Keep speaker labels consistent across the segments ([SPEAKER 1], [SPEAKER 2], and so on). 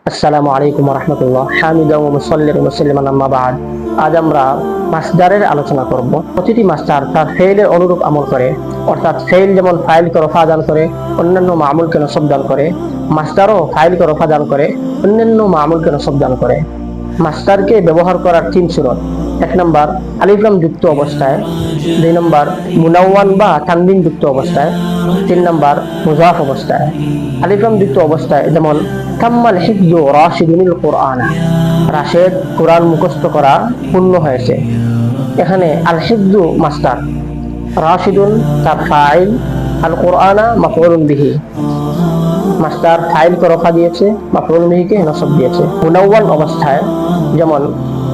[SPEAKER 1] আসসালামু আলাইকুম ওয়া রাহমাতুল্লাহ। হামিদাও ওয়া মুসাল্লিমান ওয়া মুসাল্লিমান আম্মা বা'দ। আজ আমরা মাসদারের আলোচনা করব। প্রতিটি মাসদার তার ফেইলের অনুরূপ আমল করে, অর্থাৎ ফেইল যেমন ফাইলকে রফা দান করে, অন্যান্য মামুলকে নসব দান করে, মাসদারও ফাইলকে রফা দান করে, অন্যান্য মামুলকে নসব দান করে। মাসদারকে ব্যবহার করার তিন সূরত। এক নম্বর আলিফ লাম যুক্ত অবস্থায়, দুই নম্বর মুনাওয়ান বা তানবিন যুক্ত অবস্থায়, তিন নম্বর মুজাফ অবস্থায়। আলিফ লাম যুক্ত অবস্থায় যেমন কাম্মাল হিফযু রাশিদুল কুরআন, রাশেদ কুরআন মুখস্থ করা পূর্ণ হয়েছে। এখানে আল হিফযু মাসদার, রাশিদুন তার ফাইল, আল কুরআনা মাফউলুন বিহি। মাসদার ফাইলকে রফা দিয়েছে, মাফউলুন বিহিকে নসব দিয়েছে। মুনাওয়ান অবস্থায় যেমন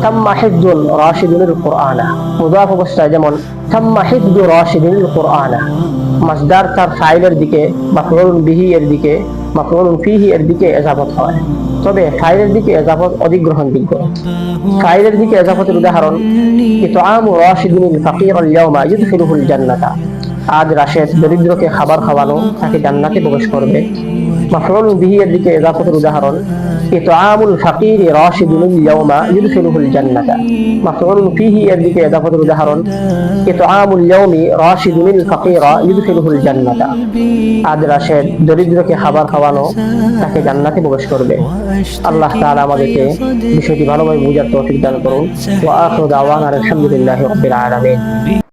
[SPEAKER 1] তাম্মা হিফযুল রাশিদুল কুরআনা, মুজাফ অবস্থায় যেমন তাম্মা হিফযু রাশিদুল কুরআনা। মাসদার তার ফাইলের দিকে, মাফউলুন বিহি এর দিকে, মাফউলুন ফিহি এর দিকে ইজাফত হয়, তবে ফাইলের দিকে ইজাফত অধিক গ্রহণযোগ্য। ফাইলের দিকে ইজাফতের উদাহরণ ইতআমু রাশিদুল ফাকির আল ইয়াওমা ইউদখিলুহুল জান্নাতা, আজ রাশেদ দরিদ্রকে খাবার খাওয়ানো তাকে জান্নাতে প্রবেশ করবে। মাফউলুন বিহি এর দিকে ইজাফতের উদাহরণ ইতআমুল ফাকির রাশিদুল ইয়াওমা ইউদখিলুহুল জান্নাতা। মাফউলুন ফিহি এর দিকে ইজাফতের উদাহরণ ইতআমুল ইয়াওমি রাশিদুল ফাকিরা ইউদখিলুহুল জান্নাতা, আজ রাশেদ দরিদ্রকে খাবার খাওয়ানো তাকে জান্নাতে প্রবেশ করবে। আল্লাহ তাআলা আমাদেরকে বিষয়টি ভালোভাবে বুঝার তৌফিক দান করুন। ওয়া আখিরু দাওয়ানা আলহামদুলিল্লাহি রাব্বিল আলামিন।